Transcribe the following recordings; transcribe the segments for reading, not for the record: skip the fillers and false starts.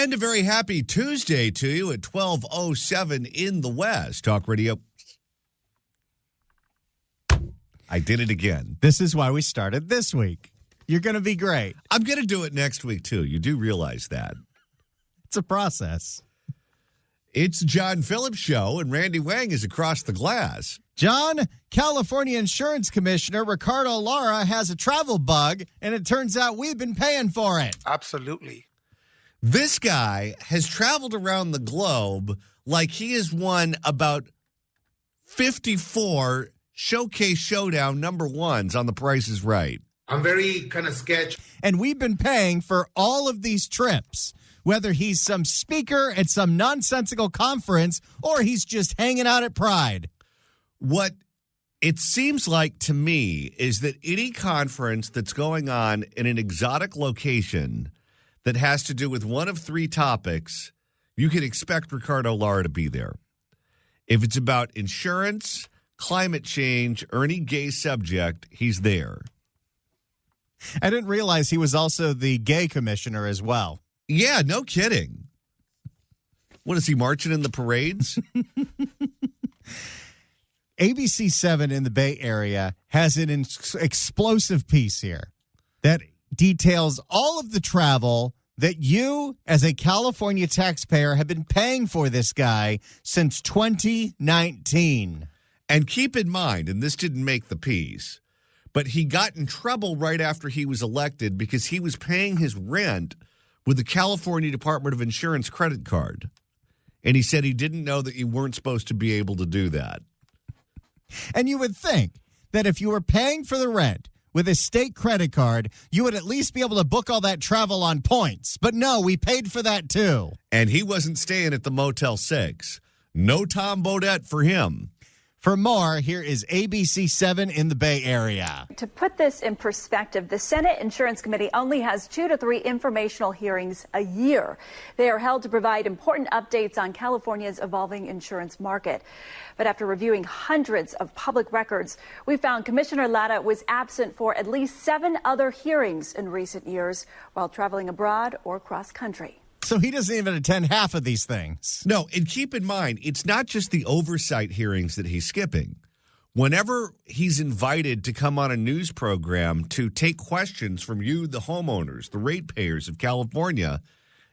And a very happy Tuesday to you at 12:07 in the West. Talk Radio. I did it again. This is why we started this week. You're going to be great. I'm going to do it next week, too. You do realize that. It's a process. It's John Phillips' show, and Randy Wang is across the glass. John, California Insurance Commissioner Ricardo Lara has a travel bug, and it turns out we've been paying for it. Absolutely. This guy has traveled around the globe like he has won about 54 Showcase Showdown number ones on The Price is Right. I'm very kind of sketchy. And we've been paying for all of these trips, whether he's some speaker at some nonsensical conference or he's just hanging out at Pride. What it seems like to me is that any conference that's going on in an exotic location that has to do with one of three topics, you can expect Ricardo Lara to be there. If it's about insurance, climate change, or any gay subject, he's there. I didn't realize he was also the gay commissioner as well. Yeah, no kidding. What is he, marching in the parades? ABC 7 in the Bay Area has an explosive piece here that details all of the travel that you, as a California taxpayer, have been paying for this guy since 2019. And keep in mind, and this didn't make the piece, but he got in trouble right after he was elected because he was paying his rent with the California Department of Insurance credit card. And he said he didn't know that you weren't supposed to be able to do that. And you would think that if you were paying for the rent with a state credit card, you would at least be able to book all that travel on points. But no, we paid for that too. And he wasn't staying at the Motel 6. No Tom Bodette for him. For more, here is ABC 7 in the Bay Area. To put this in perspective, the Senate Insurance Committee only has 2 to 3 informational hearings a year. They are held to provide important updates on California's evolving insurance market. But after reviewing hundreds of public records, we found Commissioner Lara was absent for at least 7 other hearings in recent years while traveling abroad or cross-country. So he doesn't even attend half of these things. No, and keep in mind, it's not just the oversight hearings that he's skipping. Whenever he's invited to come on a news program to take questions from you, the homeowners, the ratepayers of California,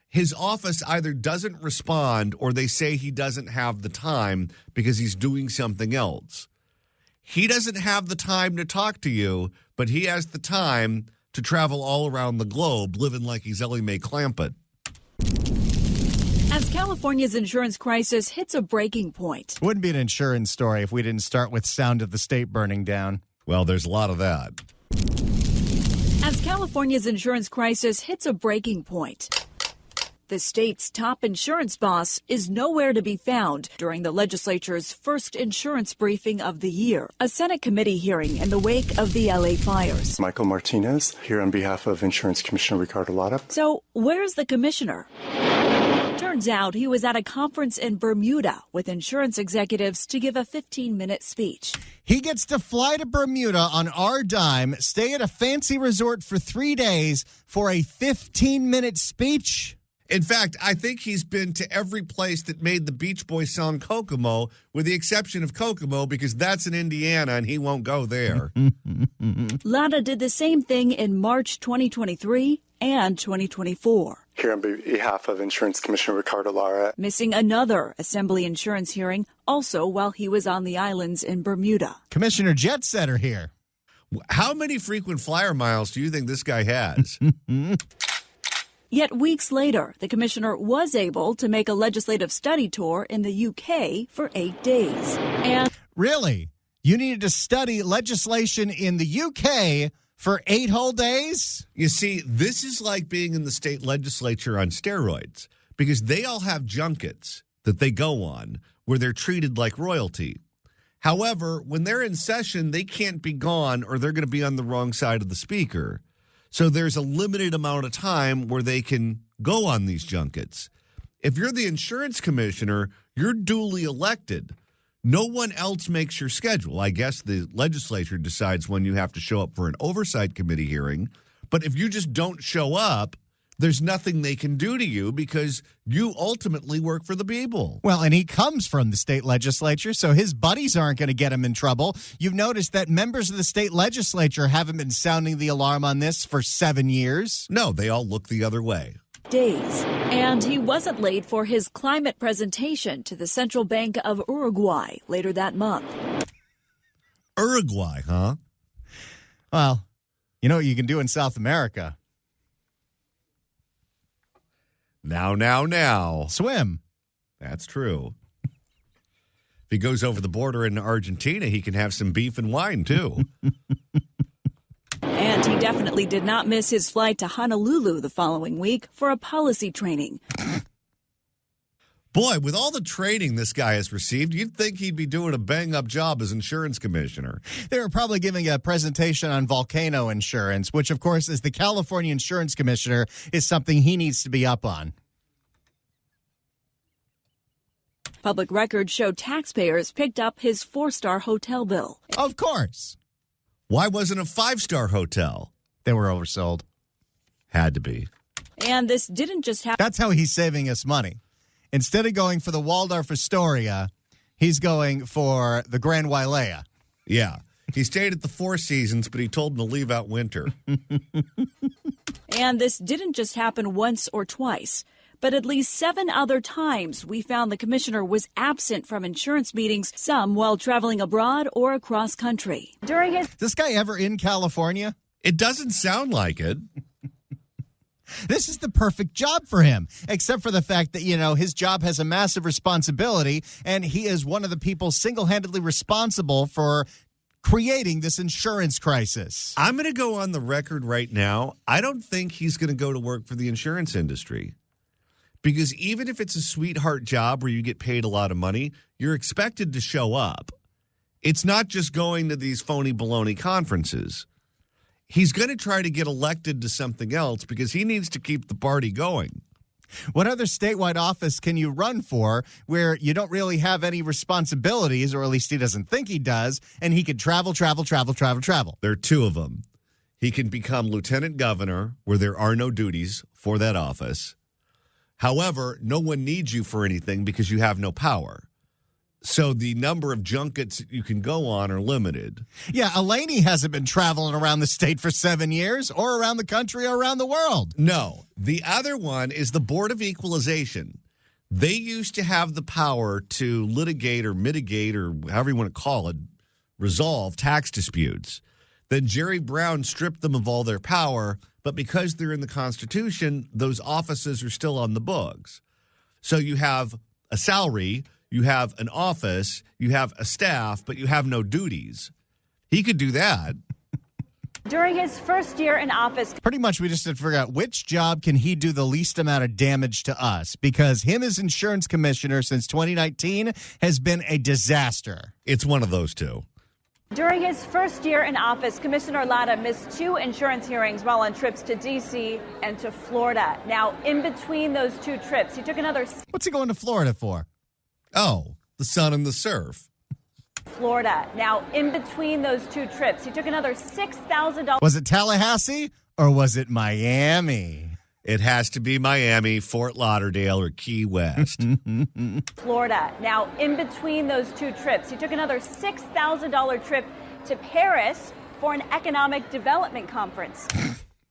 his office either doesn't respond or they say he doesn't have the time because he's doing something else. He doesn't have the time to talk to you, but he has the time to travel all around the globe living like he's Ellie Mae Clampett. As California's insurance crisis hits a breaking point. Wouldn't be an insurance story if we didn't start with sound of the state burning down. Well, there's a lot of that. As California's insurance crisis hits a breaking point, the state's top insurance boss is nowhere to be found during the legislature's first insurance briefing of the year, a Senate committee hearing in the wake of the LA fires. Michael Martinez, here on behalf of Insurance Commissioner Ricardo Lara. So, where's the commissioner? Turns out he was at a conference in Bermuda with insurance executives to give a 15-minute speech. He gets to fly to Bermuda on our dime, stay at a fancy resort for 3 days for a 15-minute speech. In fact, I think he's been to every place that made the Beach Boys song Kokomo, with the exception of Kokomo, because that's in Indiana and he won't go there. Lara did the same thing in March 2023 and 2024. Here on behalf of Insurance Commissioner Ricardo Lara. Missing another Assembly insurance hearing, also while he was on the islands in Bermuda. Commissioner Jetsetter here. How many frequent flyer miles do you think this guy has? Yet weeks later, the commissioner was able to make a legislative study tour in the UK for 8 days. And really? You needed to study legislation in the UK for 8 whole days? You see, this is like being in the state legislature on steroids, because they all have junkets that they go on where they're treated like royalty. However, when they're in session, they can't be gone or they're going to be on the wrong side of the speaker. So there's a limited amount of time where they can go on these junkets. If you're the insurance commissioner, you're duly elected. No one else makes your schedule. I guess the legislature decides when you have to show up for an oversight committee hearing. But if you just don't show up, there's nothing they can do to you because you ultimately work for the people. Well, and he comes from the state legislature, so his buddies aren't going to get him in trouble. You've noticed that members of the state legislature haven't been sounding the alarm on this for 7 years. No, they all look the other way. Days. And he wasn't late for his climate presentation to the Central Bank of Uruguay later that month. Uruguay, huh? Well, you know what you can do in South America? Now. Swim. That's true. If he goes over the border into Argentina, he can have some beef and wine, too. And he definitely did not miss his flight to Honolulu the following week for a policy training. Boy, with all the training this guy has received, you'd think he'd be doing a bang-up job as insurance commissioner. They were probably giving a presentation on volcano insurance, which, of course, as the California insurance commissioner, is something he needs to be up on. Public records show taxpayers picked up his 4-star hotel bill. Of course. Why wasn't a 5-star hotel? They were oversold. Had to be. And this didn't just happen. That's how he's saving us money. Instead of going for the Waldorf Astoria, he's going for the Grand Wailea. Yeah. He stayed at the Four Seasons, but he told him to leave out winter. And this didn't just happen once or twice, but at least 7 other times we found the commissioner was absent from insurance meetings, some while traveling abroad or across country. Is this guy ever in California? It doesn't sound like it. This is the perfect job for him, except for the fact that, his job has a massive responsibility, and he is one of the people single-handedly responsible for creating this insurance crisis. I'm going to go on the record right now. I don't think he's going to go to work for the insurance industry. Because even if it's a sweetheart job where you get paid a lot of money, you're expected to show up. It's not just going to these phony baloney conferences. He's going to try to get elected to something else because he needs to keep the party going. What other statewide office can you run for where you don't really have any responsibilities, or at least he doesn't think he does, and he can travel? There are 2 of them. He can become lieutenant governor where there are no duties for that office. However, no one needs you for anything because you have no power. So the number of junkets you can go on are limited. Yeah, Elaney hasn't been traveling around the state for 7 years, or around the country, or around the world. No. The other one is the Board of Equalization. They used to have the power to litigate or mitigate, or however you want to call it, resolve tax disputes. Then Jerry Brown stripped them of all their power, but because they're in the Constitution, those offices are still on the books. So you have a salary, you have an office, you have a staff, but you have no duties. He could do that. During his first year in office, Pretty much we just had to figure out which job can he do the least amount of damage to us, because him as insurance commissioner since 2019 has been a disaster. It's one of those 2. During his first year in office, Commissioner Lara missed 2 insurance hearings while on trips to D.C. and to Florida. Now, in between those 2 trips, he took another... What's he going to Florida for? Oh, the sun and the surf. Florida. Now, in between those 2 trips, he took another $6,000... Was it Tallahassee or was it Miami? It has to be Miami, Fort Lauderdale, or Key West. Florida. Now, in between those 2 trips, he took another $6,000 trip to Paris for an economic development conference.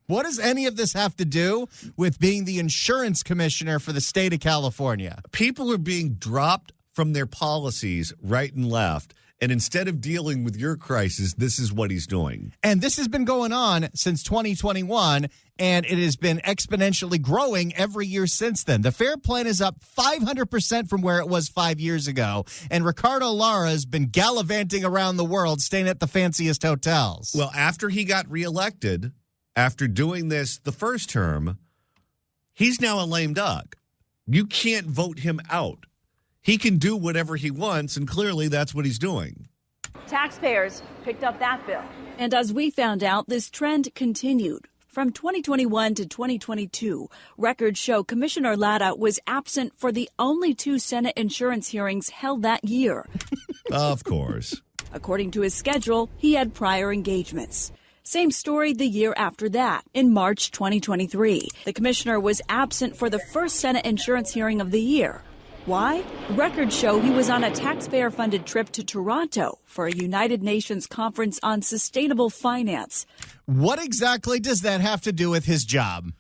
What does any of this have to do with being the insurance commissioner for the state of California? People are being dropped from their policies right and left. And instead of dealing with your crisis, this is what he's doing. And this has been going on since 2021, and it has been exponentially growing every year since then. The FAIR plan is up 500% from where it was 5 years ago, and Ricardo Lara has been gallivanting around the world, staying at the fanciest hotels. Well, after he got reelected, after doing this the first term, he's now a lame duck. You can't vote him out. He can do whatever he wants, and clearly that's what he's doing. Taxpayers picked up that bill. And as we found out, this trend continued. From 2021 to 2022, records show Commissioner Lara was absent for the only 2 Senate insurance hearings held that year. Of course. According to his schedule, he had prior engagements. Same story the year after that, in March 2023. The commissioner was absent for the first Senate insurance hearing of the year. Why? Records show he was on a taxpayer-funded trip to Toronto for a United Nations conference on sustainable finance. What exactly does that have to do with his job?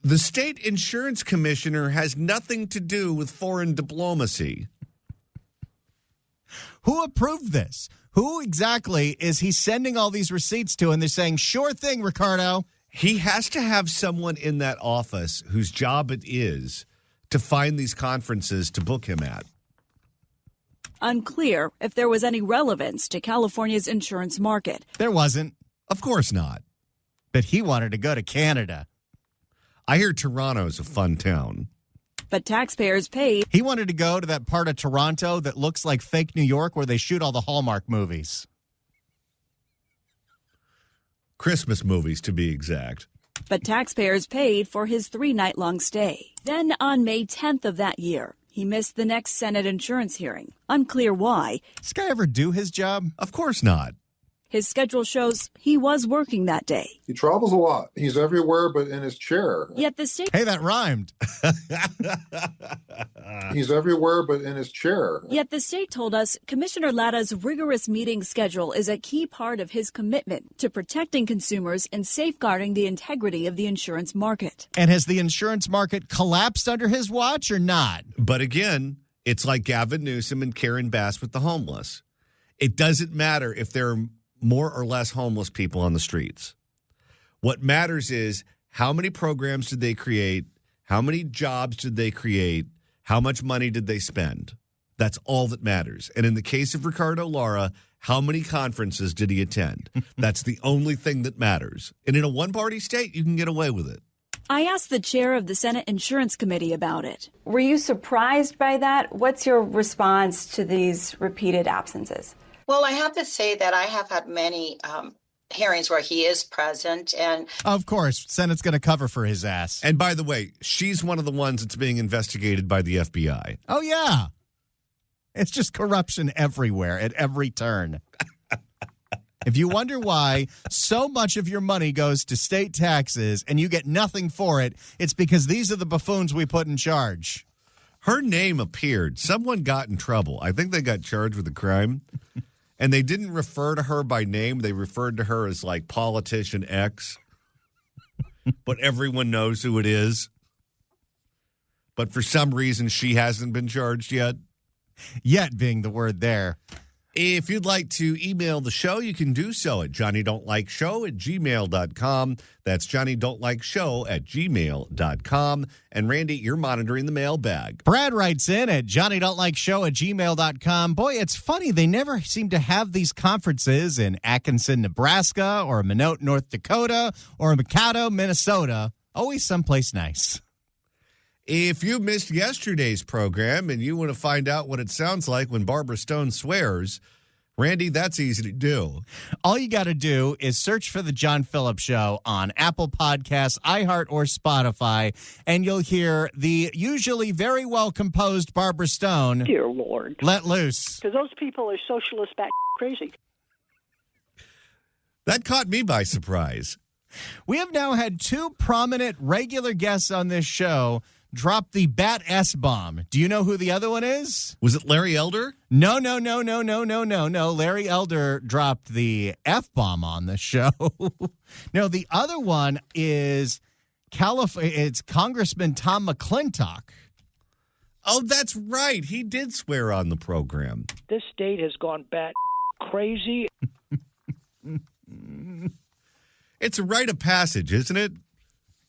The state insurance commissioner has nothing to do with foreign diplomacy. Who approved this? Who exactly is he sending all these receipts to? And they're saying, sure thing, Ricardo. He has to have someone in that office whose job it is to find these conferences to book him at. Unclear if there was any relevance to California's insurance market. There wasn't. Of course not. But he wanted to go to Canada. I hear Toronto's a fun town. But taxpayers paid. He wanted to go to that part of Toronto that looks like fake New York where they shoot all the Hallmark movies. Christmas movies, to be exact. But taxpayers paid for his 3-night-long stay. Then on May 10th of that year, he missed the next Senate insurance hearing. Unclear why. Does this guy ever do his job? Of course not. His schedule shows he was working that day. He travels a lot. He's everywhere but in his chair. Yet the state... Hey, that rhymed. He's everywhere but in his chair. Yet the state told us Commissioner Lara's rigorous meeting schedule is a key part of his commitment to protecting consumers and safeguarding the integrity of the insurance market. And has the insurance market collapsed under his watch or not? But again, it's like Gavin Newsom and Karen Bass with the homeless. It doesn't matter if there are more or less homeless people on the streets. What matters is how many programs did they create? How many jobs did they create? How much money did they spend? That's all that matters. And in the case of Ricardo Lara, how many conferences did he attend? That's the only thing that matters. And in a one-party state, you can get away with it. I asked the chair of the Senate Insurance Committee about it. Were you surprised by that? What's your response to these repeated absences? Well, I have to say that I have had many hearings where he is present. And of course, Senate's going to cover for his ass. And by the way, she's one of the ones that's being investigated by the FBI. Oh, yeah. It's just corruption everywhere at every turn. If you wonder why so much of your money goes to state taxes and you get nothing for it, it's because these are the buffoons we put in charge. Her name appeared. Someone got in trouble. I think they got charged with a crime. And they didn't refer to her by name. They referred to her as like politician X. But everyone knows who it is. But for some reason, she hasn't been charged yet. Yet being the word there. If you'd like to email the show, you can do so at johnnydon'tlikeshow@gmail.com. That's johnnydon'tlikeshow@gmail.com. And Randy, you're monitoring the mailbag. Brad writes in at johnnydon'tlikeshow@gmail.com. Boy, it's funny. They never seem to have these conferences in Atkinson, Nebraska, or Minot, North Dakota, or Mikado, Minnesota. Always someplace nice. If you missed yesterday's program and you want to find out what it sounds like when Barbara Stone swears, Randy, that's easy to do. All you got to do is search for The John Phillips Show on Apple Podcasts, iHeart, or Spotify, and you'll hear the usually very well-composed Barbara Stone, dear Lord, let loose. Because those people are socialist back crazy. That caught me by surprise. We have now had two prominent regular guests on this show drop the Bat S-bomb. Do you know who the other one is? Was it Larry Elder? No. Larry Elder dropped the F-bomb on the show. No, the other one is it's Congressman Tom McClintock. Oh, that's right. He did swear on the program. This state has gone bat crazy. It's a rite of passage, isn't it?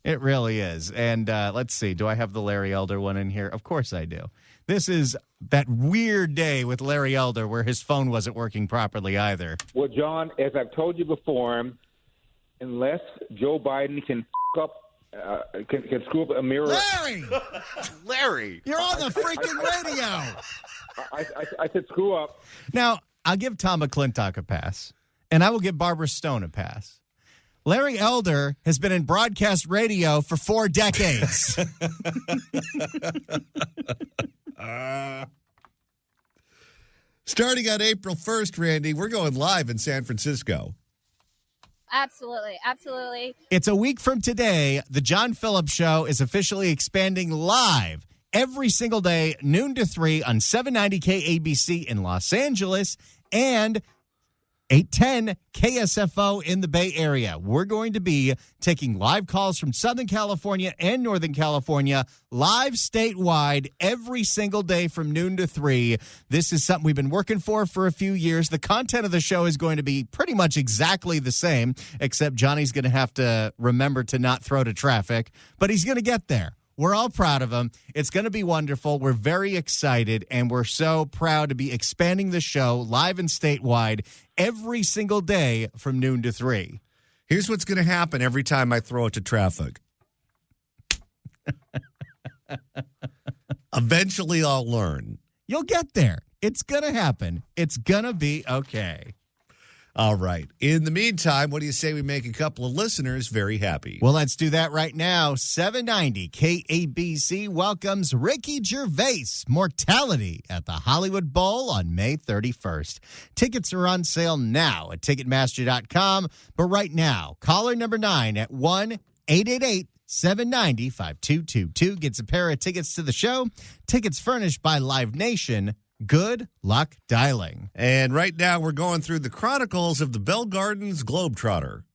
It really is. And let's see. Do I have the Larry Elder one in here? Of course I do. This is that weird day with Larry Elder where his phone wasn't working properly either. Well, John, as I've told you before, unless Joe Biden can can screw up a mirror. Larry! Larry! You're on the freaking radio! I said screw up. Now, I'll give Tom McClintock a pass, and I will give Barbara Stone a pass. Larry Elder has been in broadcast radio for 4 decades. Starting on April 1st, Randy, we're going live in San Francisco. Absolutely. Absolutely. It's a week from today. The John Phillips Show is officially expanding live every single day, noon to 3 on 790 KABC in Los Angeles and 810 KSFO in the Bay Area. We're going to be taking live calls from Southern California and Northern California, live statewide every single day from noon to 3. This is something we've been working for a few years. The content of the show is going to be pretty much exactly the same, except Johnny's going to have to remember to not throw to traffic, but he's going to get there. We're all proud of him. It's going to be wonderful. We're very excited, and we're so proud to be expanding the show live and statewide every single day from noon to 3. Here's what's going to happen every time I throw it to traffic. Eventually, I'll learn. You'll get there. It's going to happen. It's going to be okay. All right. In the meantime, what do you say we make a couple of listeners very happy? Well, let's do that right now. 790 KABC welcomes Ricky Gervais' Mortality at the Hollywood Bowl on May 31st. Tickets are on sale now at Ticketmaster.com. But right now, caller number 9 at 1-888-790-5222 gets a pair of tickets to the show. Tickets furnished by Live Nation. Good luck dialing. And right now we're going through the chronicles of the Bell Gardens Globetrotter.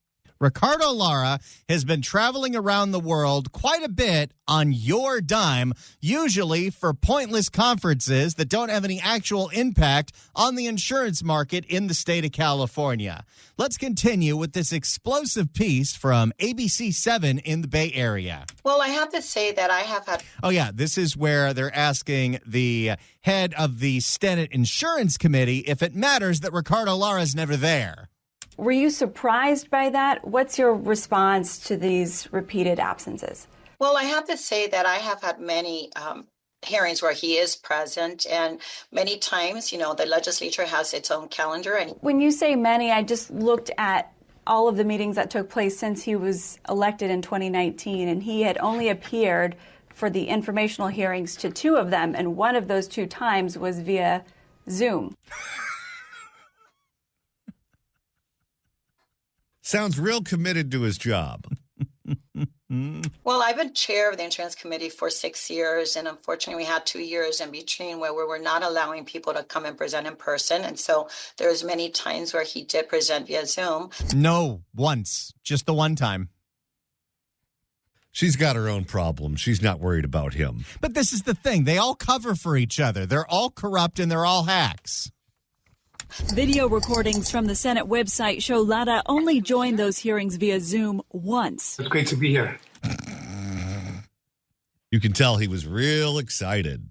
Ricardo Lara has been traveling around the world quite a bit on your dime, usually for pointless conferences that don't have any actual impact on the insurance market in the state of California. Let's continue with this explosive piece from ABC7 in the Bay Area. Well, I have to say that I have had... Oh, yeah, this is where they're asking the head of the Senate Insurance Committee if it matters that Ricardo Lara's never there. Were you surprised by that? What's your response to these repeated absences? Well, I have to say that I have had many hearings where he is present, and many times, the legislature has its own calendar. And when you say many, I just looked at all of the meetings that took place since he was elected in 2019, and he had only appeared for the informational hearings to 2 of them, and one of those 2 times was via Zoom. Sounds real committed to his job. Well, I've been chair of the insurance committee for 6 years, and unfortunately we had 2 years in between where we were not allowing people to come and present in person. And so there's many times where he did present via Zoom. No, once. Just the one time. She's got her own problems. She's not worried about him. But this is the thing. They all cover for each other. They're all corrupt and they're all hacks. Video recordings from the Senate website show Lara only joined those hearings via Zoom once. It's great to be here. You can tell he was real excited.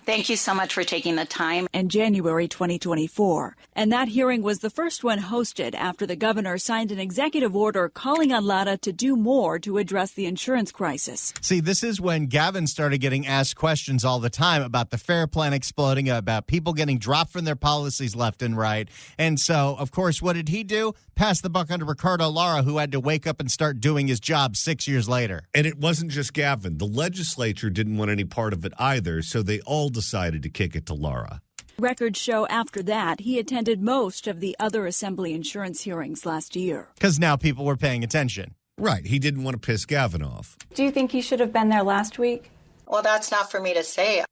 Thank you so much for taking the time. In January 2024. And that hearing was the first one hosted after the governor signed an executive order calling on Lara to do more to address the insurance crisis. See, this is when Gavin started getting asked questions all the time about the FAIR Plan exploding, about people getting dropped from their policies left and right. And so, of course, what did he do? Pass the buck on to Ricardo Lara, who had to wake up and start doing his job 6 years later. And it wasn't just Gavin. The legislature didn't want any part of it either, so they all decided to kick it to Lara. Records show after that he attended most of the other Assembly insurance hearings last year. Because now people were paying attention. Right. He didn't want to piss Gavin off. Do you think he should have been there last week? Well, that's not for me to say.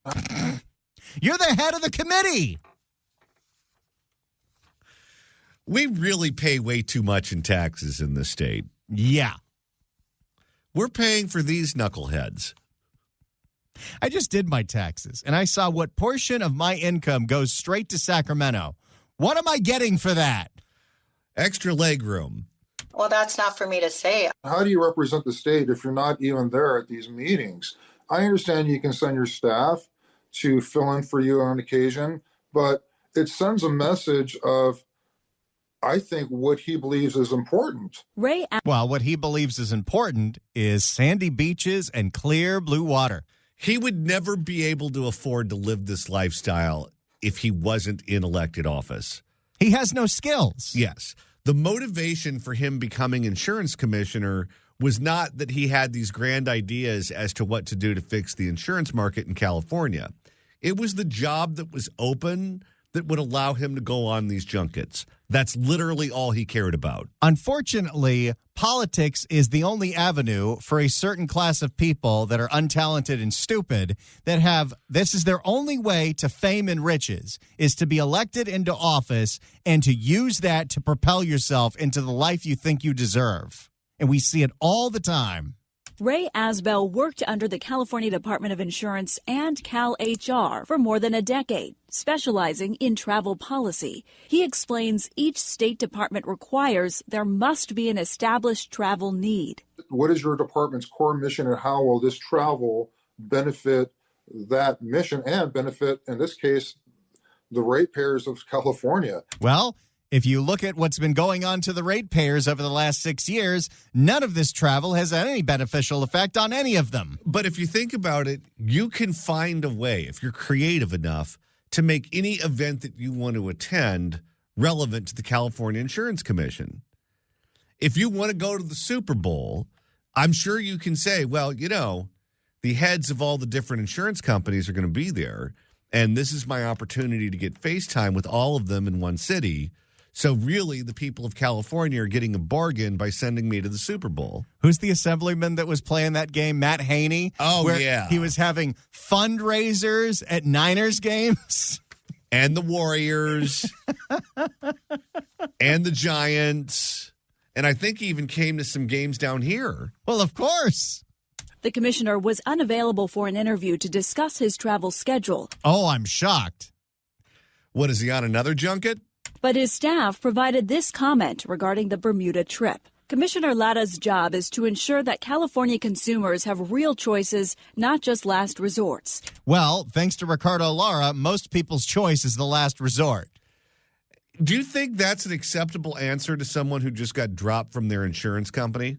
You're the head of the committee. We really pay way too much in taxes in this state. Yeah. We're paying for these knuckleheads. I just did my taxes, and I saw what portion of my income goes straight to Sacramento. What am I getting for that? Extra legroom. Well, that's not for me to say. How do you represent the state if you're not even there at these meetings? I understand you can send your staff to fill in for you on occasion, but it sends a message of, I think, what he believes is important. Well, what he believes is important is sandy beaches and clear blue water. He would never be able to afford to live this lifestyle if he wasn't in elected office. He has no skills. Yes. The motivation for him becoming insurance commissioner was not that he had these grand ideas as to what to do to fix the insurance market in California. It was the job that was open, that would allow him to go on these junkets. That's literally all he cared about. Unfortunately, politics is the only avenue for a certain class of people that are untalented and stupid that have this is their only way to fame and riches is to be elected into office and to use that to propel yourself into the life you think you deserve. And we see it all the time. Ray Asbell worked under the California Department of Insurance and Cal HR for more than a decade, specializing in travel policy. He explains each state department requires there must be an established travel need. What is your department's core mission, and how will this travel benefit that mission and benefit, in this case, the ratepayers of California? Well, if you look at what's been going on to the ratepayers over the last 6 years, none of this travel has had any beneficial effect on any of them. But if you think about it, you can find a way, if you're creative enough, to make any event that you want to attend relevant to the California Insurance Commission. If you want to go to the Super Bowl, I'm sure you can say, well, you know, the heads of all the different insurance companies are going to be there, and this is my opportunity to get FaceTime with all of them in one city. So really, the people of California are getting a bargain by sending me to the Super Bowl. Who's the assemblyman that was playing that game? Matt Haney? Oh, yeah. He was having fundraisers at Niners games. And the Warriors. And the Giants. And I think he even came to some games down here. Well, of course. The commissioner was unavailable for an interview to discuss his travel schedule. Oh, I'm shocked. What, is he on another junket? But his staff provided this comment regarding the Bermuda trip. Commissioner Lara's job is to ensure that California consumers have real choices, not just last resorts. Well, thanks to Ricardo Lara, most people's choice is the last resort. Do you think that's an acceptable answer to someone who just got dropped from their insurance company?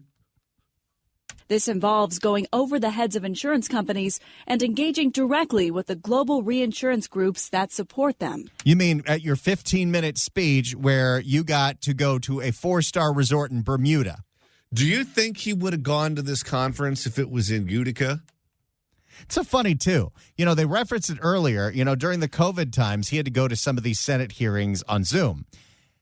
This involves going over the heads of insurance companies and engaging directly with the global reinsurance groups that support them. You mean at your 15-minute speech where you got to go to a 4-star resort in Bermuda? Do you think he would have gone to this conference if it was in Utica? It's so funny, too. You know, they referenced it earlier. You know, during the COVID times, he had to go to some of these Senate hearings on Zoom.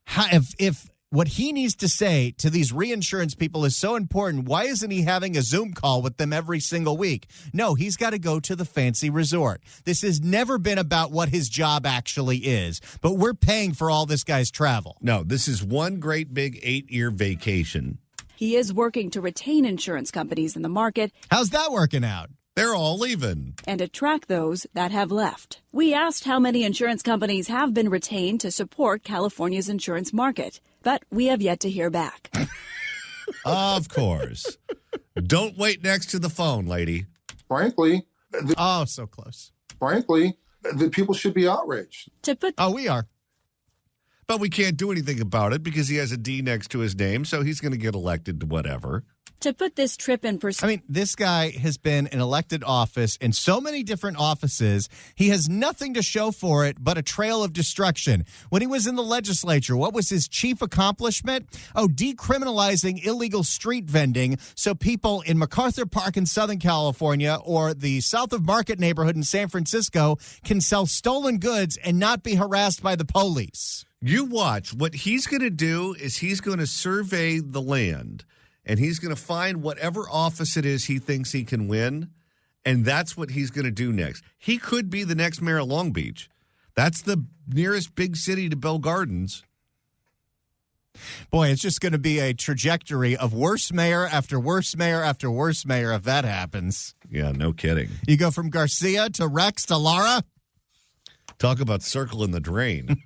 If what he needs to say to these reinsurance people is so important, why isn't he having a Zoom call with them every single week? No, he's got to go to the fancy resort. This has never been about what his job actually is, but we're paying for all this guy's travel. No, this is one great big 8-year vacation. He is working to retain insurance companies in the market. How's that working out? They're all leaving. And attract those that have left. We asked how many insurance companies have been retained to support California's insurance market, but we have yet to hear back. Of course. Don't wait next to the phone, lady. Frankly, so close. Frankly, the people should be outraged. We are. But we can't do anything about it because he has a D next to his name, so he's going to get elected to whatever. To put this trip in perspective. I mean, this guy has been in elected office in so many different offices. He has nothing to show for it but a trail of destruction. When he was in the legislature, what was his chief accomplishment? Oh, decriminalizing illegal street vending so people in MacArthur Park in Southern California or the South of Market neighborhood in San Francisco can sell stolen goods and not be harassed by the police. You watch. What he's going to do is he's going to survey the land. And he's going to find whatever office it is he thinks he can win, and that's what he's going to do next. He could be the next mayor of Long Beach. That's the nearest big city to Bell Gardens. Boy, it's just going to be a trajectory of worse mayor after worse mayor after worse mayor if that happens. Yeah, no kidding. You go from Garcia to Rex to Lara. Talk about circling the drain.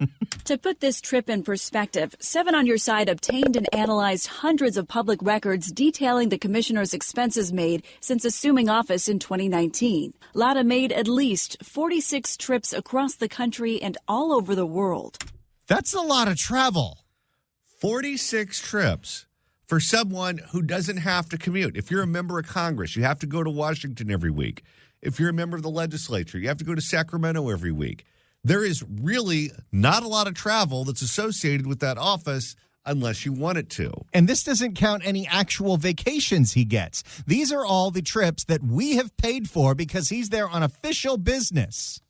To put this trip in perspective, 7 on Your Side obtained and analyzed hundreds of public records detailing the commissioner's expenses made since assuming office in 2019. Lara made at least 46 trips across the country and all over the world. That's a lot of travel. 46 trips for someone who doesn't have to commute. If you're a member of Congress, you have to go to Washington every week. If you're a member of the legislature, you have to go to Sacramento every week. There is really not a lot of travel that's associated with that office unless you want it to. And this doesn't count any actual vacations he gets. These are all the trips that we have paid for because he's there on official business.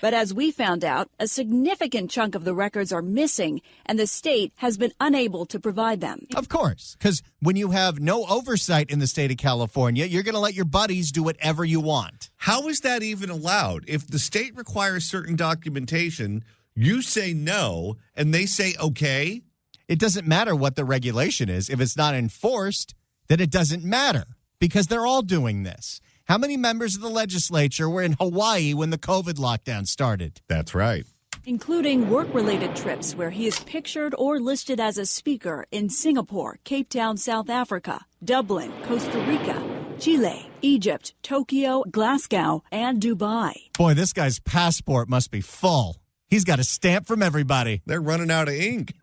But as we found out, a significant chunk of the records are missing, and the state has been unable to provide them. Of course, because when you have no oversight in the state of California, you're going to let your buddies do whatever you want. How is that even allowed? If the state requires certain documentation, you say no, and they say okay? It doesn't matter what the regulation is. If it's not enforced, then it doesn't matter, because they're all doing this. How many members of the legislature were in Hawaii when the COVID lockdown started? That's right. Including work-related trips where he is pictured or listed as a speaker in Singapore, Cape Town, South Africa, Dublin, Costa Rica, Chile, Egypt, Tokyo, Glasgow, and Dubai. Boy, this guy's passport must be full. He's got a stamp from everybody. They're running out of ink.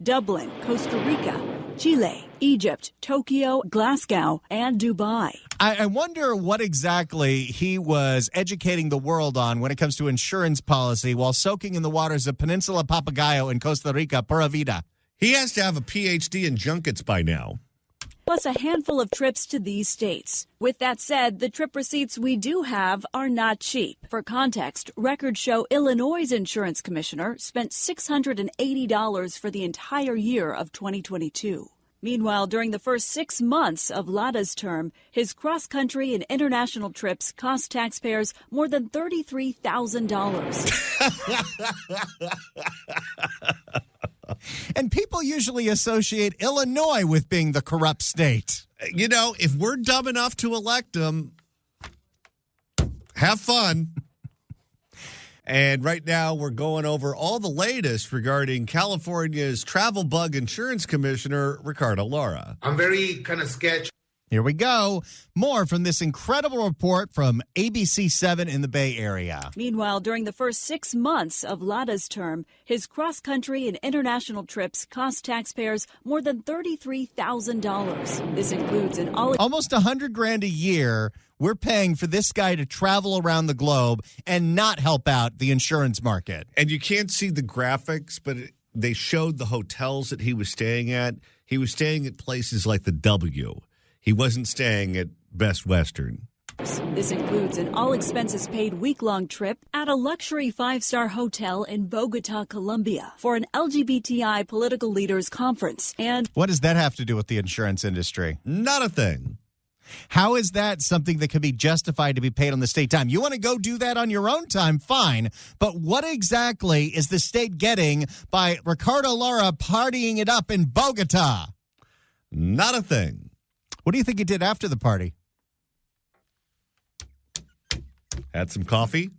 Dublin, Costa Rica, Chile, Egypt, Tokyo, Glasgow, and Dubai. I wonder what exactly he was educating the world on when it comes to insurance policy while soaking in the waters of Peninsula Papagayo in Costa Rica, Pura Vida. He has to have a PhD in junkets by now. Plus a handful of trips to these states. With that said, the trip receipts we do have are not cheap. For context, records show Illinois' insurance commissioner spent $680 for the entire year of 2022. Meanwhile, during the first 6 months of Lara's term, his cross-country and international trips cost taxpayers more than $33,000. And people usually associate Illinois with being the corrupt state. You know, if we're dumb enough to elect him, have fun. And right now we're going over all the latest regarding California's travel bug insurance commissioner, Ricardo Lara. I'm very kind of sketchy. Here we go. More from this incredible report from ABC 7 in the Bay Area. Meanwhile, during the first 6 months of Lara's term, his cross-country and international trips cost taxpayers more than $33,000. This includes an almost $100,000 a year. We're paying for this guy to travel around the globe and not help out the insurance market. And you can't see the graphics, but they showed the hotels that he was staying at. He was staying at places like the W. He wasn't staying at Best Western. This includes an all-expenses-paid week-long trip at a luxury 5-star hotel in Bogota, Colombia, for an LGBTI political leaders conference. And what does that have to do with the insurance industry? Not a thing. How is that something that could be justified to be paid on the state time? You want to go do that on your own time, fine. But what exactly is the state getting by Ricardo Lara partying it up in Bogota? Not a thing. What do you think he did after the party? Had some coffee.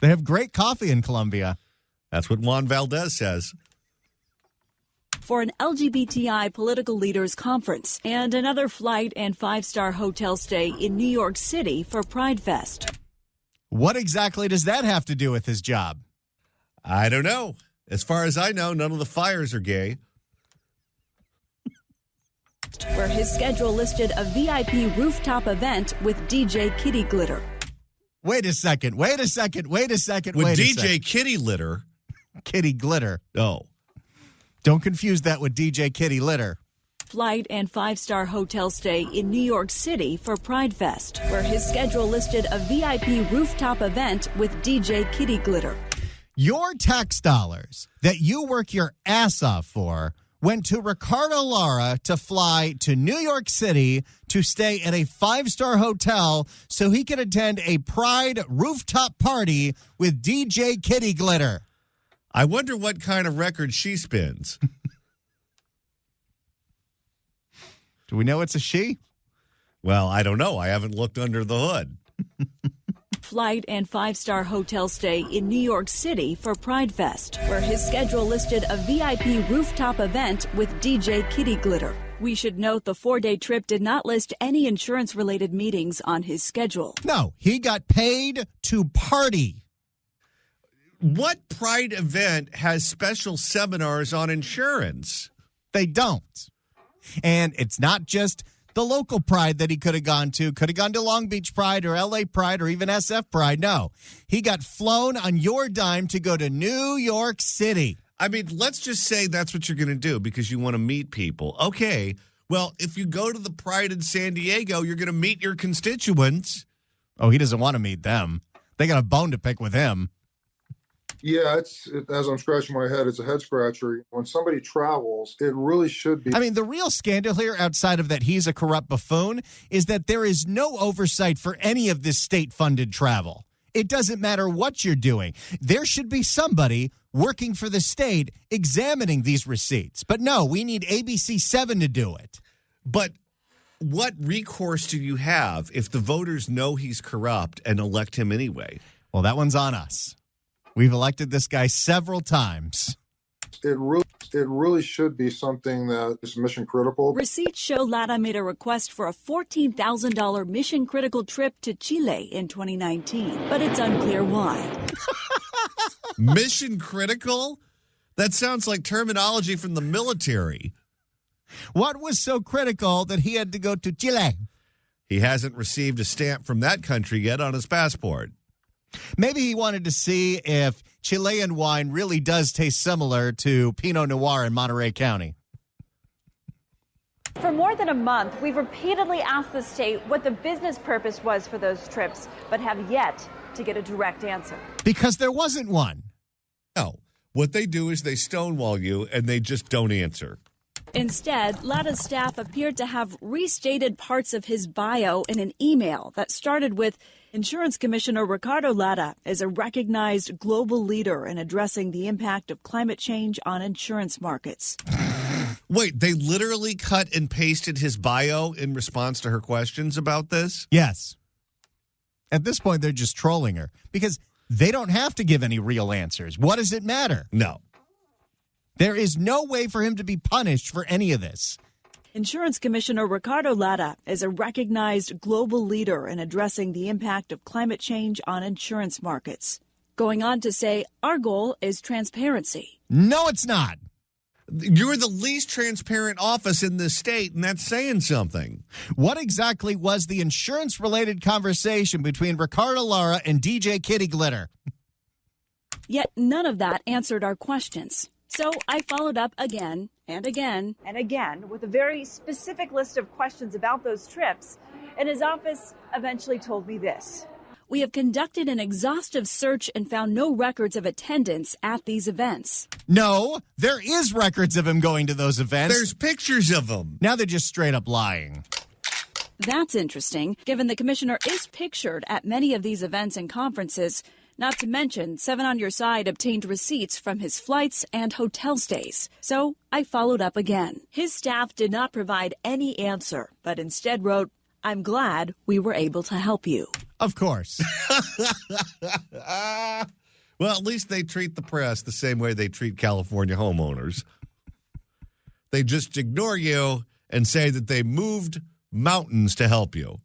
They have great coffee in Colombia. That's what Juan Valdez says. For an LGBTI political leaders conference and another flight and 5-star hotel stay in New York City for Pride Fest. What exactly does that have to do with his job? I don't know. As far as I know, none of the fires are gay. Where his schedule listed a VIP rooftop event with DJ Kitty Glitter. Wait a second. With DJ Kitty Litter. Kitty Glitter. Oh. Don't confuse that with DJ Kitty Litter. Flight and 5-star hotel stay in New York City for Pride Fest, where his schedule listed a VIP rooftop event with DJ Kitty Glitter. Your tax dollars that you work your ass off for went to Ricardo Lara to fly to New York City to stay at a 5-star hotel so he could attend a Pride rooftop party with DJ Kitty Glitter. I wonder what kind of record she spins. Do we know it's a she? Well, I don't know. I haven't looked under the hood. Flight and 5-star hotel stay in New York City for Pride Fest, where his schedule listed a VIP rooftop event with DJ Kitty Glitter. We should note the 4-day trip did not list any insurance-related meetings on his schedule. No, he got paid to party. What Pride event has special seminars on insurance? They don't. And it's not just the local Pride that he could have gone to. Could have gone to Long Beach Pride or LA Pride or even SF Pride. No, he got flown on your dime to go to New York City. I mean, let's just say that's what you're going to do because you want to meet people. Okay, well, if you go to the Pride in San Diego, you're going to meet your constituents. Oh, he doesn't want to meet them. They got a bone to pick with him. Yeah, as I'm scratching my head, it's a head scratcher. When somebody travels, it really should be. I mean, the real scandal here, outside of that he's a corrupt buffoon, is that there is no oversight for any of this state-funded travel. It doesn't matter what you're doing. There should be somebody working for the state examining these receipts. But no, we need ABC 7 to do it. But what recourse do you have if the voters know he's corrupt and elect him anyway? Well, that one's on us. We've elected this guy several times. It really should be something that is mission critical. Receipts show Lara made a request for a $14,000 mission critical trip to Chile in 2019, but it's unclear why. Mission critical? That sounds like terminology from the military. What was so critical that he had to go to Chile? He hasn't received a stamp from that country yet on his passport. Maybe he wanted to see if Chilean wine really does taste similar to Pinot Noir in Monterey County. For more than a month, we've repeatedly asked the state what the business purpose was for those trips, but have yet to get a direct answer. Because there wasn't one. No. What they do is they stonewall you and they just don't answer. Instead, Lara's staff appeared to have restated parts of his bio in an email that started with, Insurance Commissioner Ricardo Lara is a recognized global leader in addressing the impact of climate change on insurance markets. Wait, they literally cut and pasted his bio in response to her questions about this? Yes. At this point, they're just trolling her because they don't have to give any real answers. What does it matter? No. There is no way for him to be punished for any of this. Insurance Commissioner Ricardo Lara is a recognized global leader in addressing the impact of climate change on insurance markets. Going on to say, our goal is transparency. No, it's not. You're the least transparent office in this state, and that's saying something. What exactly was the insurance-related conversation between Ricardo Lara and DJ Kitty Glitter? Yet none of that answered our questions. So I followed up again and again and again with a very specific list of questions about those trips, and his office eventually told me this. We have conducted an exhaustive search and found no records of attendance at these events. No, there is records of him going to those events. There's pictures of him. Now they're just straight up lying. That's interesting, given the commissioner is pictured at many of these events and conferences. Not to mention, 7 on Your Side obtained receipts from his flights and hotel stays. So I followed up again. His staff did not provide any answer, but instead wrote, I'm glad we were able to help you. Of course. Well, at least they treat the press the same way they treat California homeowners. They just ignore you and say that they moved mountains to help you.